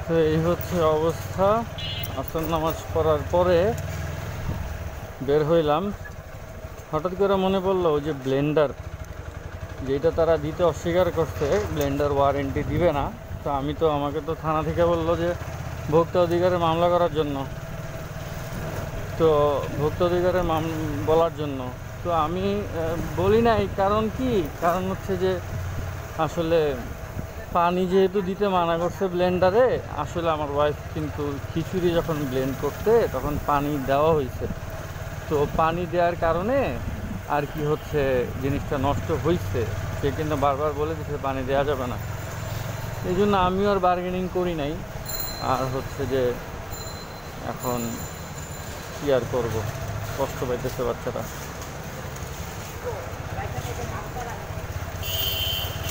তো এই হচ্ছে অবস্থা। আসর নামাজ পড়ার পরে বের হইলাম। হঠাৎ করে মনে পড়লো যে ব্লেন্ডার, যেটা তারা দিতে অস্বীকার করছে, ব্লেন্ডার ওয়ারেন্টি দিবে না। তো আমাকে তো থানা থেকে বললো যে ভোক্তা অধিকারে মামলা করার জন্য, তো ভোক্তা অধিকারে বলার জন্য। তো আমি বলি নাই। কারণ কি? কারণ হচ্ছে যে আসলে পানি যেহেতু দিতে মানা করছে ব্লেন্ডারে, আসলে আমার ওয়াইফ কিন্তু খিচুড়ি যখন ব্লেন্ড করতে তখন পানি দেওয়া হয়েছে। তো পানি দেওয়ার কারণে আর কি হচ্ছে, জিনিসটা নষ্ট হয়েছে। সে কিন্তু বারবার বলে দিচ্ছে পানি দেওয়া যাবে না। এই জন্য আমিও আর বার্গেনিং করি নাই। আর হচ্ছে যে এখন কি আর করবো, কষ্ট পাইতেছে বাচ্চারা।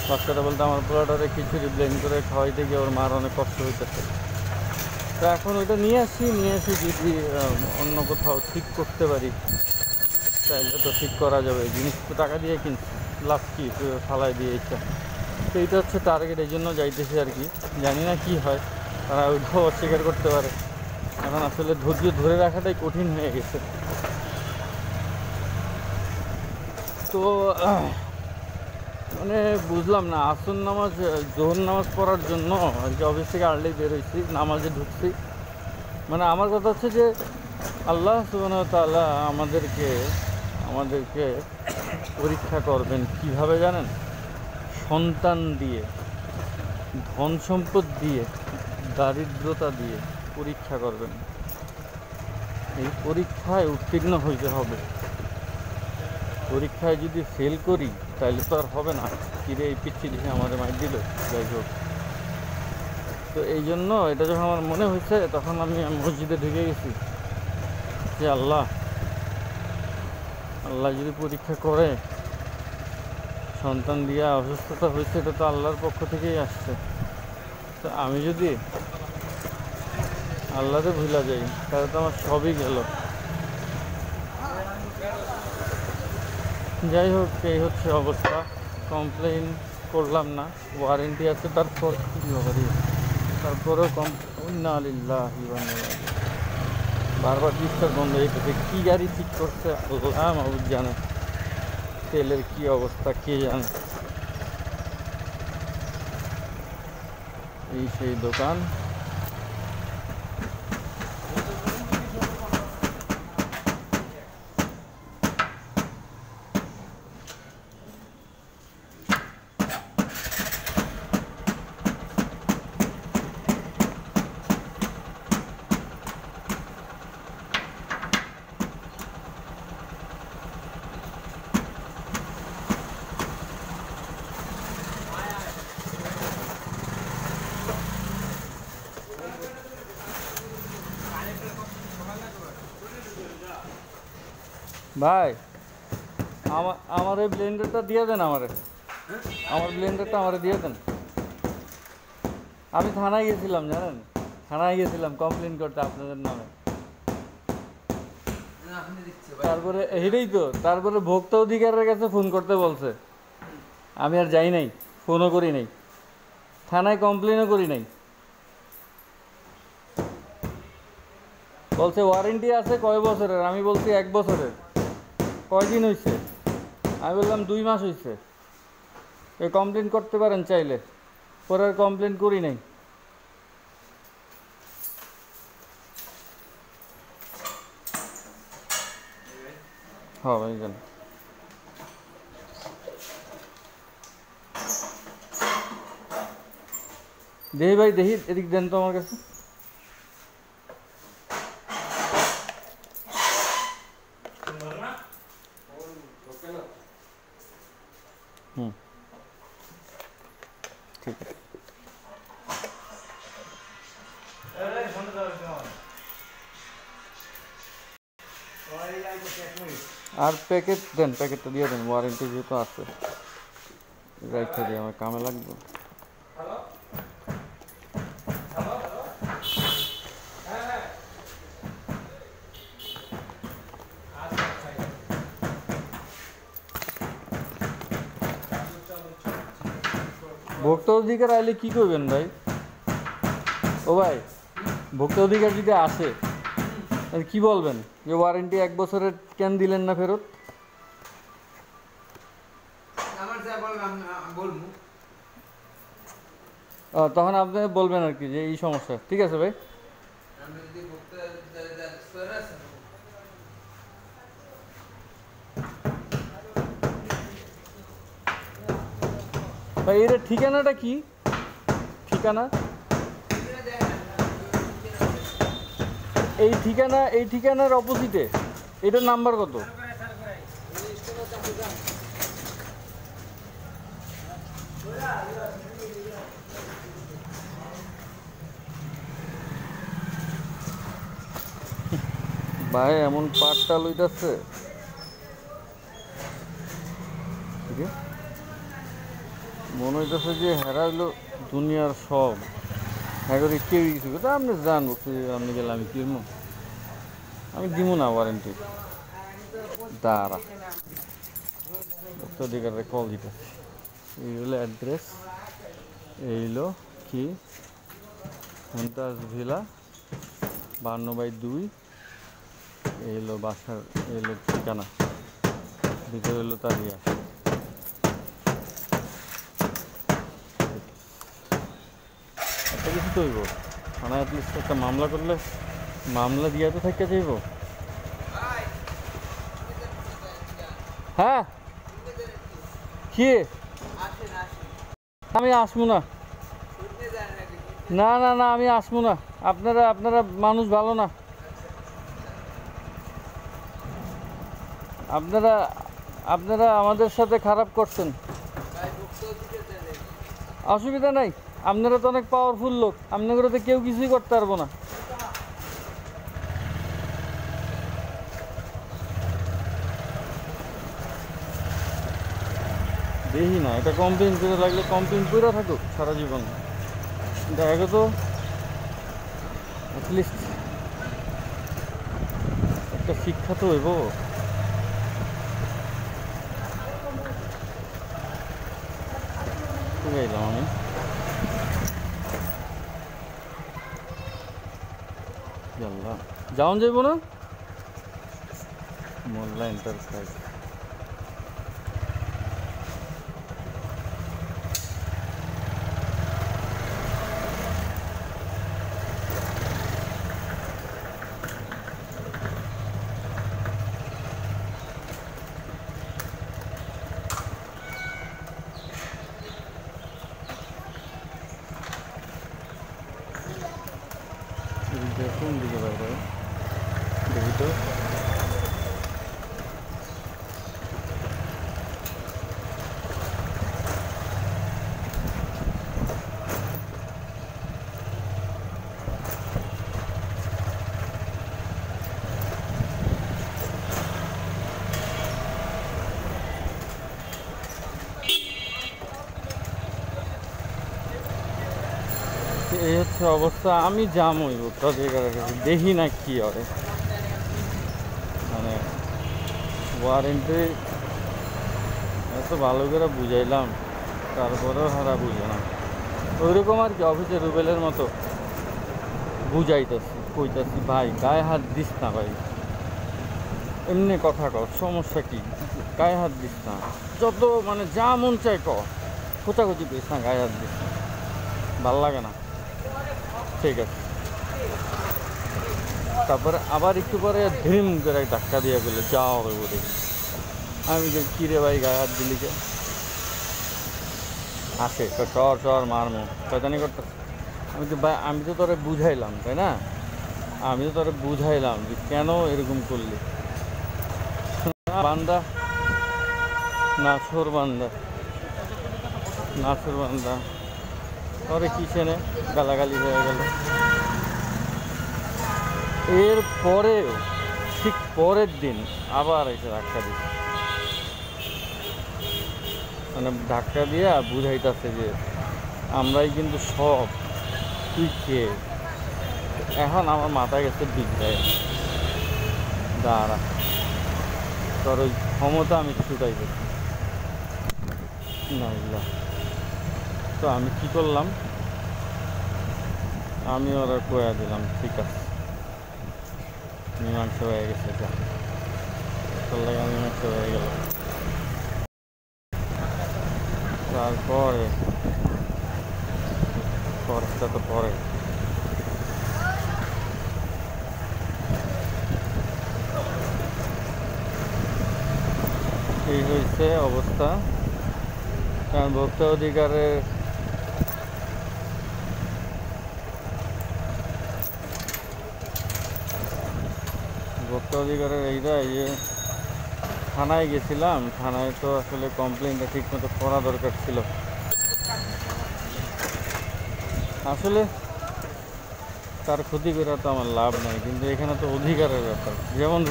বাচ্চাটা বলতে আমার পোলাটারে খিচুড়ি ব্লেন্ড করে খাওয়াইতে গিয়ে ওর মার অনেক কষ্ট হইতেছে। তো এখন ওইটা নিয়ে আসি যদি অন্য কোথাও ঠিক করতে পারি তাহলে তো ঠিক করা যাবে। জিনিস তো টাকা দিয়ে কিনছি, লাভ কি ফালাই দিয়ে ইচ্ছা। তো এইটা হচ্ছে টার্গেট, এই জন্য যাইতেছি আর কি। জানি না কি হয়, তারা ওইটাও অস্বীকার করতে পারে। এখন আসলে ধৈর্য ধরে রাখাটাই কঠিন হয়ে গেছে। তো মানে বুঝলাম না, আসর নামাজ জোহর নামাজ পড়ার জন্য আর কি অফিস থেকে আর্লি বেরোইছি, নামাজে ঢুকছি। মানে আমার কথা হচ্ছে যে আল্লাহ সুবহানাহু ওয়া তাআলা আমাদেরকে পরীক্ষা করবেন কিভাবে জানেন? সন্তান দিয়ে, ধন সম্পদ দিয়ে, দারিদ্রতা দিয়ে পরীক্ষা করবেন। এই পরীক্ষায় উত্তীর্ণ হইতে হবে। পরীক্ষায় যদি ফেল করি তাহলে তো আর হবে না। কিরে এই পিচ্ছি দেখে আমাদের মাইর দিল, যাই হোক। তো এই জন্য এটা যখন আমার মনে হয়েছে, তখন আমি মসজিদে ঢুকে গেছি যে আল্লাহ যদি পরীক্ষা করে, সন্তান দিয়া অসুস্থতা হয়েছে, এটা তো আল্লাহর পক্ষ থেকেই আসছে। তো আমি যদি আল্লাহরে ভুলা যাই তাহলে তো আমার সবই গেল। যাই হোক, এই হচ্ছে অবস্থা। কমপ্লেইন করলাম না, ওয়ারেন্টি আছে। তারপরেও বারবার ডিস্টার্ব বন্ধ হয়ে গেছে। কী গাড়ি ঠিক করছে আল্লাহ মাবুদ জানে, তেলের কি অবস্থা কে জানে। এই সেই দোকান। ভাই আমার এই ব্লেন্ডারটা দিয়ে দেন। আমার ব্লেন্ডারটা আমারে দিয়ে দেন। আমি থানায় গেছিলাম, জানেন, থানায় গেছিলাম কমপ্লেন করতে আপনাদের নামে। তারপরে এটাই তো, তারপরে ভোক্তা অধিকারের কাছে ফোন করতে বলছে। আমি আর যাই নাই, ফোনও করি নাই, থানায় কমপ্লেনও করি নাই। বলছে ওয়ারেন্টি আছে কয় বছরের, আমি বলছি 1 বছরের। কয়দিন হয়েছে? আমি বললাম 2 মাস হয়েছে। এ কমপ্লেন করতে পারেন চাইলে। পরে আর কমপ্লেন করি নাই। হ্যাঁ ভাই জান। দেখি ভাই, দেখি এদিক দেন তো আমার কাছে। ঠিক আছে। আর প্যাকেট দেন, প্যাকেটটা দিয়ে দেন, ওয়ারেন্টি যেহেতু আছে। রাইখা দিয়ে আমার কামে লাগবে। ভোক্তা অধিকার আইলে কি করবেন ভাই? ও ভাই, ভোক্তা অধিকার যদি আসে তাহলে কি বলবেন যে ওয়ারেন্টি 1 বছরের কেন দিলেন না ফেরত? তখন আপনি বলবেন আর কি যে এই সমস্যা। ঠিক আছে ভাই, ভাই এর ঠিকানাটা কি? ঠিকানা এই ঠিকানার অপোজিটে এটার নাম্বার কত? ভাই এমন পাটটা লইতেছে, মনে হইতেছে যে হেরা হইলো দুনিয়ার সব, হ্যাঁ করে কেউ কিছু কথা আপনি জানবো, আপনি গেলে আমি কিনবো, আমি দিব না ওয়ারেন্টি। দাঁড়া, অধিকারে কল দিতেছে। এই হলো অ্যাড্রেস, এই হলো কি মুমতাজ ভিলা 52/2, এই হলো বাসার, এই হলো ঠিকানা, ভিতরে হলো তার ইয়া। একটা কিছু তো হইব, থানায় অ্যাটলিস্ট একটা মামলা করলে মামলা দিয়া তো থাকা যাইব। হ্যাঁ কি আমি আসবো না, না না না আমি আসবো না, আপনারা মানুষ ভালো না, আপনারা আমাদের সাথে খারাপ করছেন। অসুবিধা নাই, আপনারা তো অনেক পাওয়ারফুল লোক, আপনাদের তো কেউ কিছুই করতে পারবো না। দেখি না, এটা কমপ্লেন করে লাগলে কমপ্লেন করে থাকুক সারা জীবন, দেখা তো অ্যাটলিস্ট একটা শিক্ষা তো হইব। গেলাম আমি, যাওন যাইব না মোল্লা এন্টারপ্রাইজ। কোন দিকে বাইরে দেখি তো, এই হচ্ছে অবস্থা। আমি জামই ভোক্তা অধিকারের কাছে, দেখি না কি হবে, মানে ওয়ারেন্টি এত ভালো করে বুঝাইলাম তারপরেও হারা বুঝে না, ওইরকম আর কি অফিসে রুবেলের মতো বুঝাইতেছি, কইতাছি ভাই গায়ে হাত দিস না ভাই, এমনি কথা কর, সমস্যা কি, গায়ে হাত দিস না, যত মানে যা মন চায় ক, খোঁচাখুচি করিস না, গায়ে হাত দিস না, ভাল লাগে না। ঠিক আছে, তারপরে আবার একটু পরে ধিম করে ধাক্কা দিয়ে গেলে যাও হবে দেখি, আমি যে কিরে ভাই গায়ে হাত দিলি কে, আসে সর সর মারমো শয়তানি করতে। আমি তো তোরে বুঝাইলাম তাই না, আমি তো তোরে বুঝাইলাম যে কেন এরকম করলি, বান্দা নাছর বান্দা নাছর বান্দা, তোরে কিসেনে গালাগালি হয়ে গেল। এর পরে ঠিক পরের দিন আবার এসে ধাক্কা দিচ্ছে, মানে ধাক্কা দিয়ে বুঝাইতেছে যে আমরাই কিন্তু সব, তুই খেয়ে। এখন আমার মাথায় গেছে বিগড়ায়, দাঁড়া তোর ওই ক্ষমতা আমি ছুটাই করছি না। তো আমি কি করলাম, আমি ওরা কয়া দিলাম ঠিক আছে, মীমাংসা হয়ে গেছে, যা তোর লাগে মীমাংসা হয়ে গেল। তারপরে খরচটা তো পরে। এই হয়েছে অবস্থা। কারণ ভোক্তা অধিকারের এইটা ইয়ে থানায় গেছিলাম, থানায় তো আসলে কমপ্লেনটা ঠিক মতো করা দরকার ছিল। আসলে তার ক্ষতি করে তো আমার লাভ নেই, কিন্তু এখানে তো অধিকারের ব্যাপার। যেমন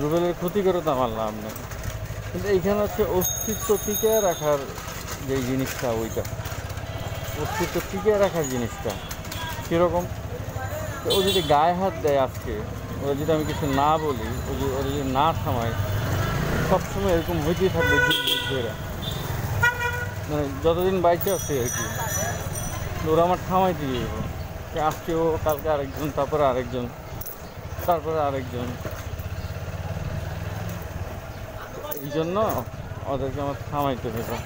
রুবেলের ক্ষতি করে তো আমার লাভ নেই, কিন্তু এইখানে হচ্ছে অস্তিত্ব টিকিয়ে রাখার যে জিনিসটা, ওইটা অস্তিত্ব টিকিয়ে রাখার জিনিসটা কীরকম। ও যদি গায়ে হাত দেয় আজকে, ওরা যদি আমি কিছু না বলি, ওরা যদি না থামায়, সবসময় এরকম হইতেই থাকবে যুদ্ধেরা, মানে যতদিন বাইচে আছে আর কি। ওরা আমার থামাই দিয়ে যাবো, আজকে ও, কালকে আরেকজন, তারপরে আরেকজন, তারপরে আরেকজন। এই জন্য ওদেরকে আমার থামাইতে হবে।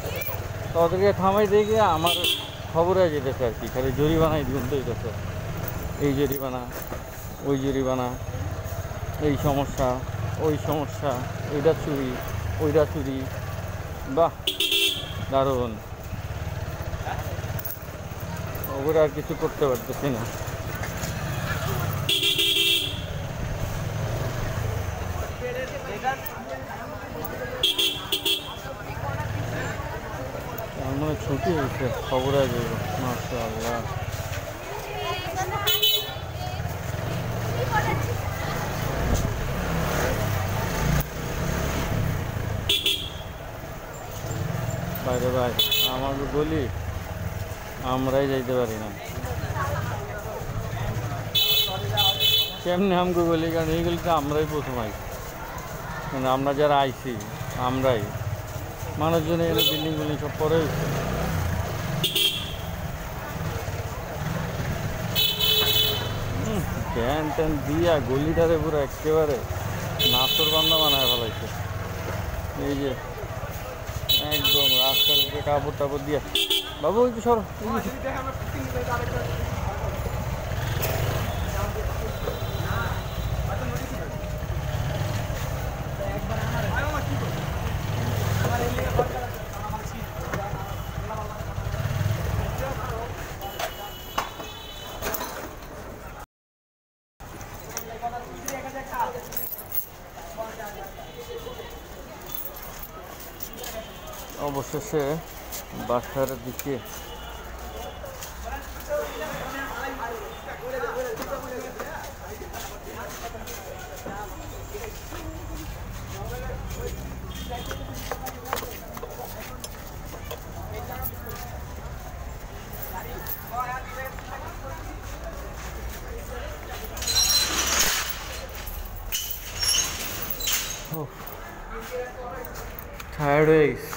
তো ওদেরকে থামাই দিয়ে গিয়ে আমার খবরে যেতেছে আর কি, খালি জরিমানাই গুনতে হইতেছে। এই জরিমানা, ওই জরিমানা, এই সমস্যা, ওই সমস্যা, এইটা চুরি, ওইটা চুরি। বাহ, দারুণ। ওগুলো আর কিছু করতে পারতেছি না। আমার মনে ছুটি হয়েছে, খবর আসবে। মাশাআল্লাহ। বাইরে ভাই, আমাকে বলি আমরাই যাইতে পারি না। কেমনি আমাকে বলি, কারণ এইগুলি তো আমরাই প্রথম আইছি, মানে আমরা যারা আইছি আমরাই। মানুষজন এগুলো বিল্ডিং সব পরে হয়েছে। ট্যান ট্যান দিয়া গলিটারে পুরো একেবারে নাচর বান্ধা বানায় ফেলাইছে। এই যে একদম রাস্তার উপরে কাপড় টাপড় দিয়া। বাবু ওই সর, অবশেষে বাসার দিকে টায়ার্ড হয়ে গেছি।